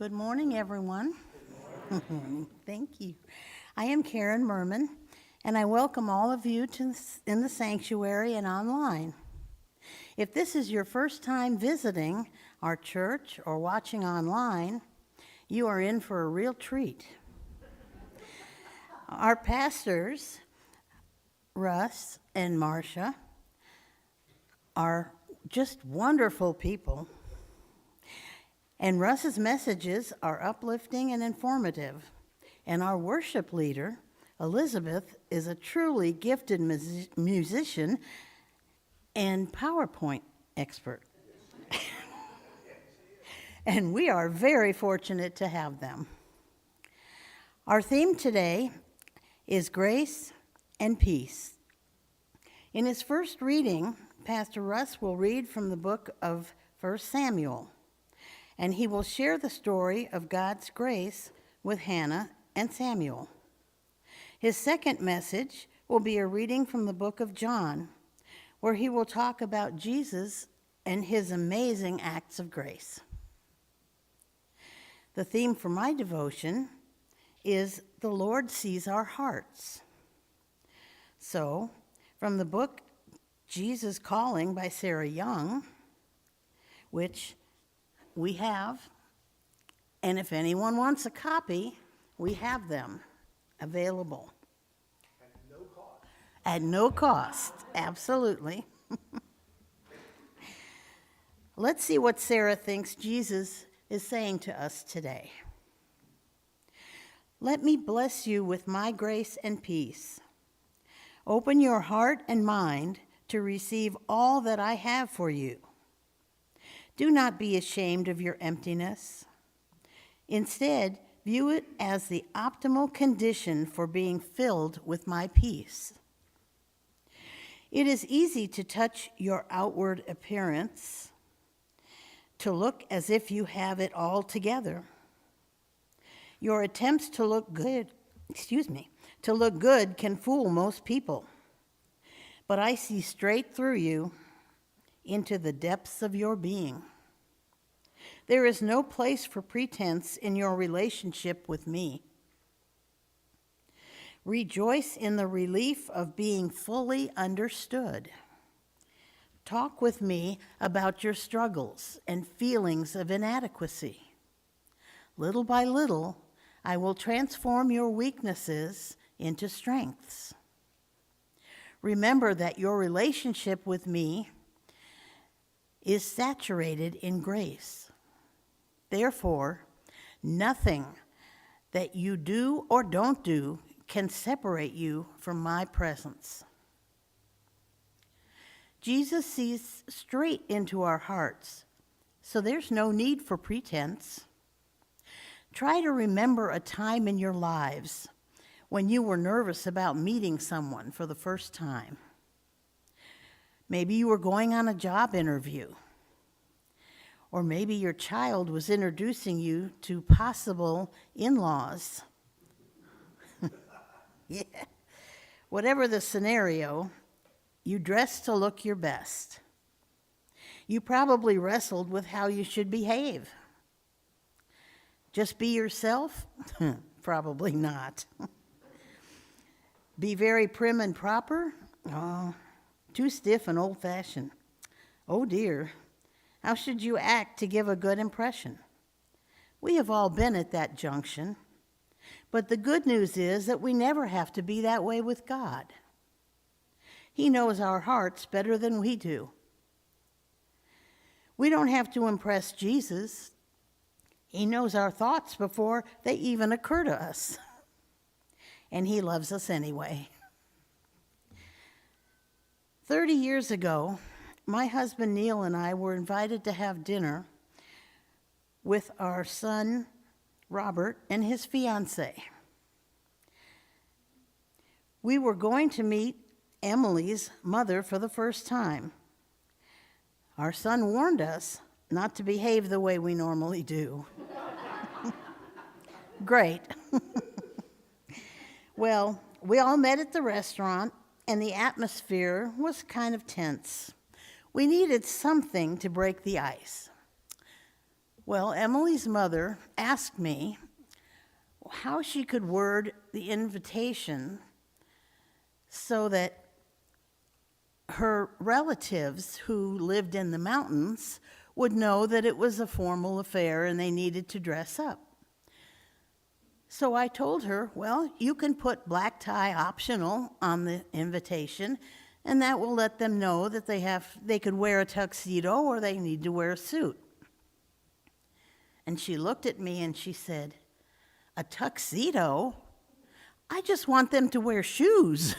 Good morning, everyone. Good morning. Thank you. I am Karen Mirman, and I welcome all of you in the sanctuary and online. If this is your first time visiting our church or watching online, you are in for a real treat. Our pastors, Russ and Marcia, are just wonderful people. And Russ's messages are uplifting and informative. And our worship leader, Elizabeth, is a truly gifted musician and PowerPoint expert. And we are very fortunate to have them. Our theme today is grace and peace. In his first reading, Pastor Russ will read from the book of 1 Samuel. And he will share the story of God's grace with Hannah and Samuel. His second message will be a reading from the book of John, where he will talk about Jesus and his amazing acts of grace. The theme for my devotion is The Lord Sees Our Hearts. So, from the book Jesus Calling by Sarah Young, which we have, and if anyone wants a copy, we have them available. At no cost. At no cost, absolutely. Let's see what Sarah thinks Jesus is saying to us today. Let me bless you with my grace and peace. Open your heart and mind to receive all that I have for you. Do not be ashamed of your emptiness. Instead, view it as the optimal condition for being filled with my peace. It is easy to touch your outward appearance, to look as if you have it all together. Your attempts to look good can fool most people. But I see straight through you into the depths of your being. There is no place for pretense in your relationship with me. Rejoice in the relief of being fully understood. Talk with me about your struggles and feelings of inadequacy. Little by little, I will transform your weaknesses into strengths. Remember that your relationship with me is saturated in grace. Therefore, nothing that you do or don't do can separate you from my presence. Jesus sees straight into our hearts, so there's no need for pretense. Try to remember a time in your lives when you were nervous about meeting someone for the first time. Maybe you were going on a job interview, or maybe your child was introducing you to possible in-laws. Yeah. Whatever the scenario, you dressed to look your best. You probably wrestled with how you should behave. Just be yourself? Probably not. Be very prim and proper? Oh, too stiff and old-fashioned. Oh dear, how should you act to give a good impression? We have all been at that junction, but the good news is that we never have to be that way with God. He knows our hearts better than we do. We don't have to impress Jesus. He knows our thoughts before they even occur to us. And he loves us anyway. 30 years ago, my husband Neil and I were invited to have dinner with our son Robert and his fiancée. We were going to meet Emily's mother for the first time. Our son warned us not to behave the way we normally do. Great. Well, we all met at the restaurant, and the atmosphere was kind of tense. We needed something to break the ice. Well, Emily's mother asked me how she could word the invitation so that her relatives who lived in the mountains would know that it was a formal affair and they needed to dress up. So I told her, well, you can put black tie optional on the invitation, and that will let them know that they could wear a tuxedo or they need to wear a suit. And she looked at me and she said, "A tuxedo? I just want them to wear shoes."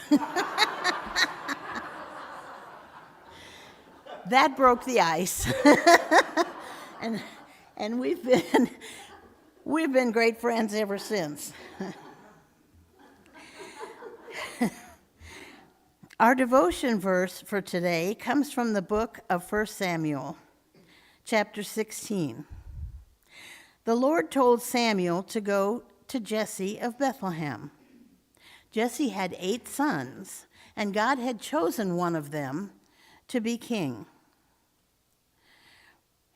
That broke the ice. and we've been great friends ever since. Our devotion verse for today comes from the book of 1 Samuel, chapter 16. The Lord told Samuel to go to Jesse of Bethlehem. Jesse had 8 sons, and God had chosen one of them to be king.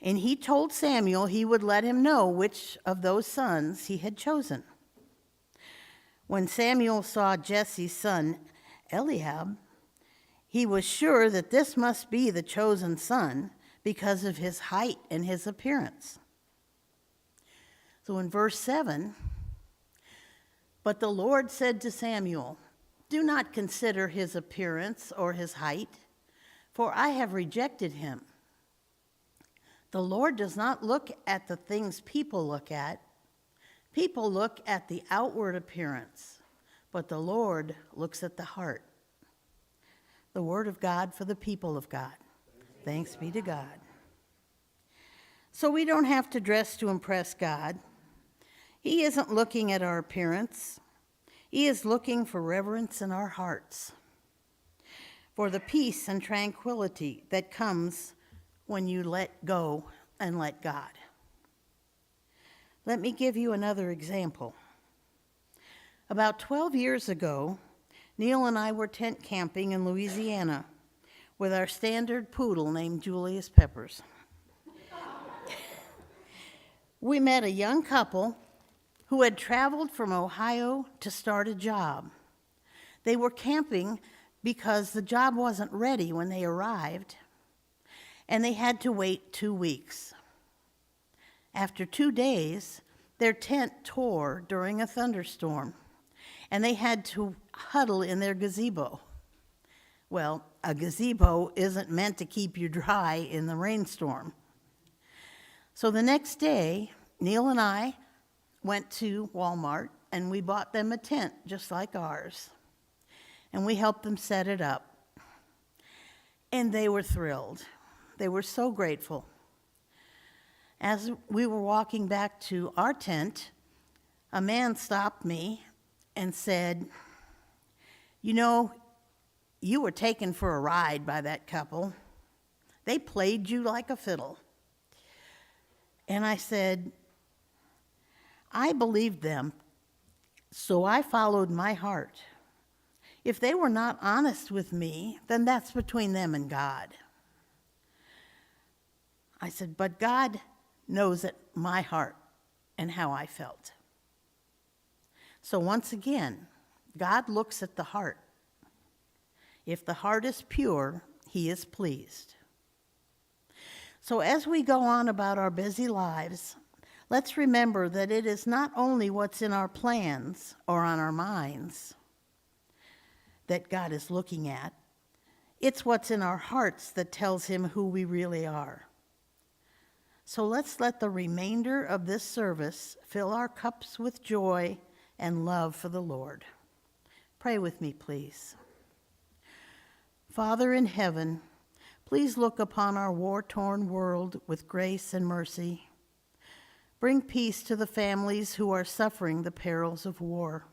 And he told Samuel he would let him know which of those sons he had chosen. When Samuel saw Jesse's son Eliab, he was sure that this must be the chosen son because of his height and his appearance. So in verse 7, but the Lord said to Samuel, "Do not consider his appearance or his height, for I have rejected him. The Lord does not look at the things people look at. People look at the outward appearance, but the Lord looks at the heart." The word of God for the people of God. Thanks be to God. So we don't have to dress to impress God. He isn't looking at our appearance. He is looking for reverence in our hearts, for the peace and tranquility that comes when you let go and let God. Let me give you another example. About 12 years ago, Neil and I were tent camping in Louisiana with our standard poodle named Julius Peppers. We met a young couple who had traveled from Ohio to start a job. They were camping because the job wasn't ready when they arrived, and they had to wait 2 weeks. After 2 days, their tent tore during a thunderstorm, and they had to huddle in their gazebo. Well, a gazebo isn't meant to keep you dry in the rainstorm. So the next day, Neil and I went to Walmart, and we bought them a tent just like ours. And we helped them set it up. And they were thrilled. They were so grateful. As we were walking back to our tent, a man stopped me and said, "You know, you were taken for a ride by that couple. They played you like a fiddle." And I said, "I believed them, so I followed my heart. If they were not honest with me, then that's between them and God." I said, "But God knows my heart and how I felt." So once again, God looks at the heart. If the heart is pure, he is pleased. So as we go on about our busy lives, let's remember that it is not only what's in our plans or on our minds that God is looking at, it's what's in our hearts that tells him who we really are. So let's let the remainder of this service fill our cups with joy and love for the Lord. Pray with me, please. Father in heaven, please look upon our war-torn world with grace and mercy. Bring peace to the families who are suffering the perils of war.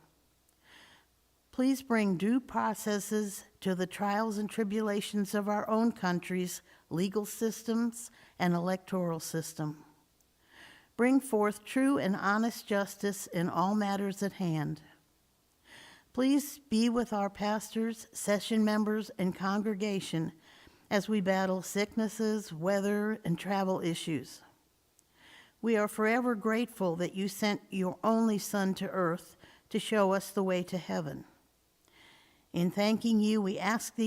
Please bring due processes to the trials and tribulations of our own country's legal systems and electoral system. Bring forth true and honest justice in all matters at hand. Please be with our pastors, session members, and congregation as we battle sicknesses, weather, and travel issues. We are forever grateful that you sent your only Son to earth to show us the way to heaven. In thanking you, we ask these